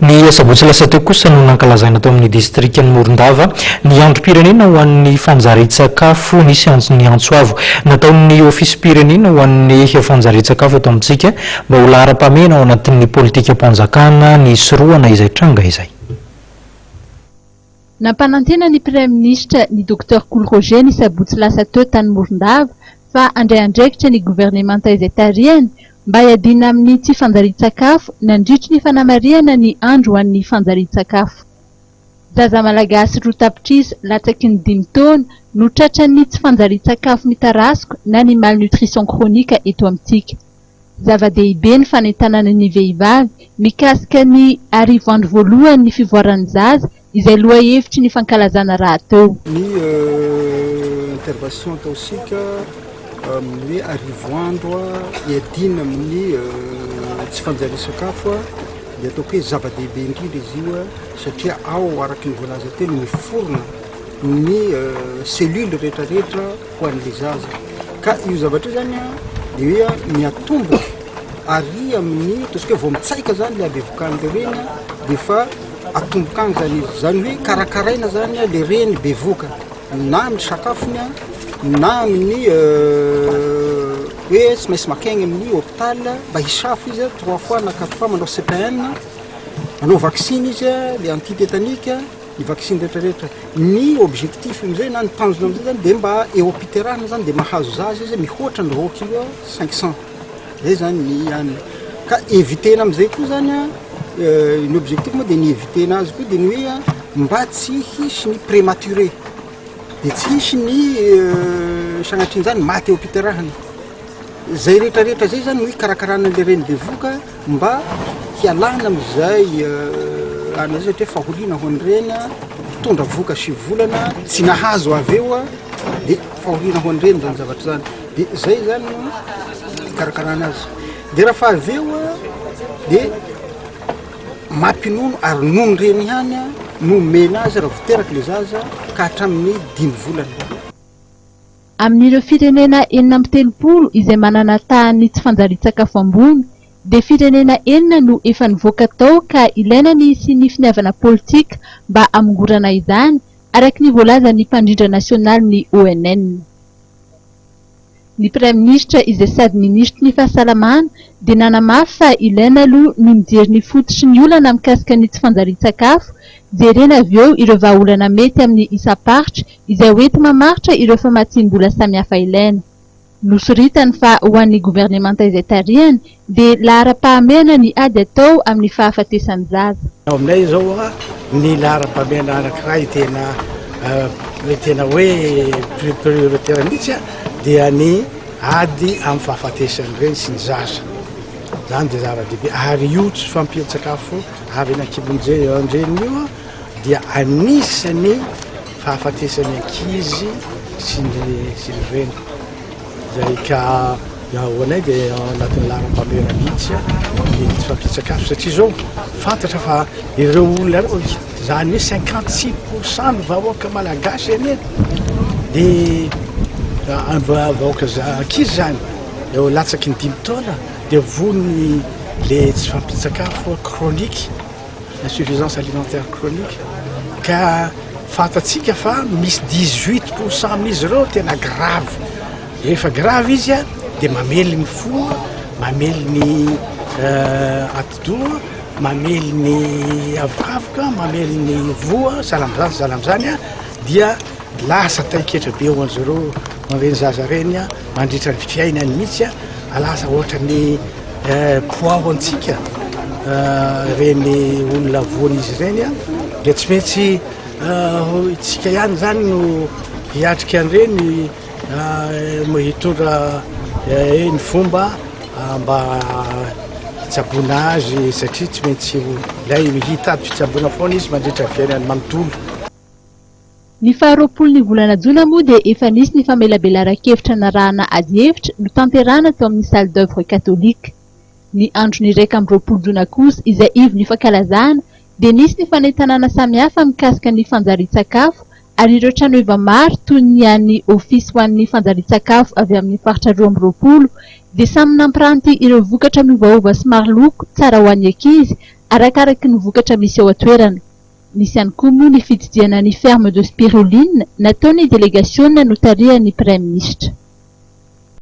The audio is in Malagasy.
Ny sabotsy lasa teo kosa no nankalazaina tao amin'ny distrikt'ny Morondava ny androm-pirenena ho an'ny fanjarian-tsakafo nisy ny Antsoavo. Nataon'ny ofisy pirenena ho an'ny fanjarian-tsakafo ato amintsika mba ho lahara-pahamehana ao anatin'ny politika am-panjakana ny soroana izay tranga izay. Nampanantena ny Premier Ministre ny Dr Cool Roger ny sabotsy lasa teo tany Morondava fa andray andraikitra ny gouvernemanta izay tarihany mba hiadina amin'ny tsy fanjarian-tsakafo nandritry ny fanamariana ny andro ho an'ny fanjarian-tsakafo. Zaza malagasy roa tapitrisa latsaky ny 5 taona no tratran'ny tsy fanjarian-tsakafo mitarasiko na ny malnutrition chronique eto amintsika. Zava-dehibe ny fanentanana ny vehivavy mikasika ny arivo andro voalohany ny fivoaran'ny zaza izay loha hevitry ny fankalazana raha teo. Ny intervention taosika amin'ny arivo andro hiadina amin'ny tsy fanjarian-sakafo dia ataoko hoe zava-dehibe indrindra izy io satria ao araky ny voalaza telo miforona ny cellule rehetrarehetra ho an'ilay zaza ka io zavatra zany dia hoe miatomboka ary amin'ny ataontsika hoe vao mitsaika zany le abevokan'le reny dia fa atomboka any zany izy zany hoe karakaraina zany le reny bevoka na amin'ny sakafony na amin'ny hoe tsy maintsy makaigny amin'ny hôpital mba hisafo izy 3 fois na 4 fois manao CPN manao vaccine izy le antitétanique ny vaccine rehetrarehetra. Ny objectif amizay na ny tanjona amizay zany dia mba eo-piterahana zany dia mahazo zaza izy mihoatra ny roa kilo 500 zay zany ny any ka évitena amizay koa zany ny objectif moa dia ny évitena azy koa dia ny hoe mba tsy hisy ny prématuré dia tsy hisy ny sagnatrin zany maty eo-piterahana zay rehetrarehetra zay zany hoe karakarana le reny bevoka mba hialana amizay ana satria faholiana ho an'ireny mitondra voka 7 volana tsy nahazo avy eo dia faholiana ho an'ireny zany zavatra zany dia zay zany karakarana azy dia raha fa avy eo dia mampinono ary nono reny ihany no mena azy raha voteraka le zaza ka hatramin'ny 5 volana. Amin'ireo firenena 430 izay manana tahany tsy fanjarian-tsakafo ambony dia firenena 4 no efa nivoaka tao ka ilaina ny sy ny finiavana politika mba amongorana izany araka ny voalaza ny mpandrindra nasionaly ny ONN. Ny Premier Ministre izay sady ministre ny fahasalamana dia nanamafy fa ilaina aloha ny mijery ny fototry ny olana mikasika ny tsy fanjarian-tsakafo jerena avy eo ireo vahaolana mety amin'ny isaparitra izay hoety mamaritra ireo famatsiam-bola samihafa ilaina. Nosoritany fa ho an'ny gouvernemanta izay tarihany dia lahara-pahamehana ny ady atao amin'ny fahafatesan'ny zaza. Aminay zao ny lahara-pahamehana anankiray tena hoe prioritaire mihitsy dia ny ady amin'ny fahafatesan'ny reny sy ny zaza zany dia zava-dehibe ary io tsy fampian-tsakafo avy anakibonjey andreny io dia anisany fahafatesan'ny ankizy sy ny reny zay ka ho anay dia anatin'ny lahara-pahamehana mihitsy ny tsy fampian-tsakafo satria zao fantatra fa ireo olona reo zany hoe 56% ny vahoaka malagasy eny dia vahoaka ankizy zany eo latsaky ny 5 taona dia vonony le tsy fampian-tsakafo chronique insuffisance alimentaire chronique ka fantatsika fa misy 18% amin'izy ireo tena grave rehefa grave izy dia mamely ny fo mamely ny atidoha mamely ny avoavoka mamely ny voa salamzany dia lasa taiketra be ho an'zareo manreny zaza reny mandritra ny fiainany mihitsy alasa ohatra ny poids ho antsika reny olona voan'izy reny dia tsy maintsy itsika ihany zany no hiatrika an'ireny hitondra ny fomba mba hitsabona azy satria tsy maintsy ilay hitady fitsabona foana izy mandritra ny fiainany manontolo. Ny faharoapolon'ny volana jona moa dia efa nisy ny famelabelaran-kevitra narahana ady hevitra no tanterahana teo amin'ny salle d'œuvre katolika. Ny andro ny 1 jona kosa izay ivo ny fankalazana dia nisy ny fanentanana samihafa mikasika ny fanjarian-tsakafo ary ireo trano efa maro toy ny an'ny ofisy ho an'ny fanjarian-tsakafo avy amin'ny faritra 12 dia samy nampiranty ireo vokatra miovaova sy maro loko tsara ho an'ny ankizy Arakaraky ny vokatra misy ao atoerana. Nisy ihany koa moa ny fitsidiana ny ferme de spiruline nataon'ny délégation notarihan'ny Premier ministre.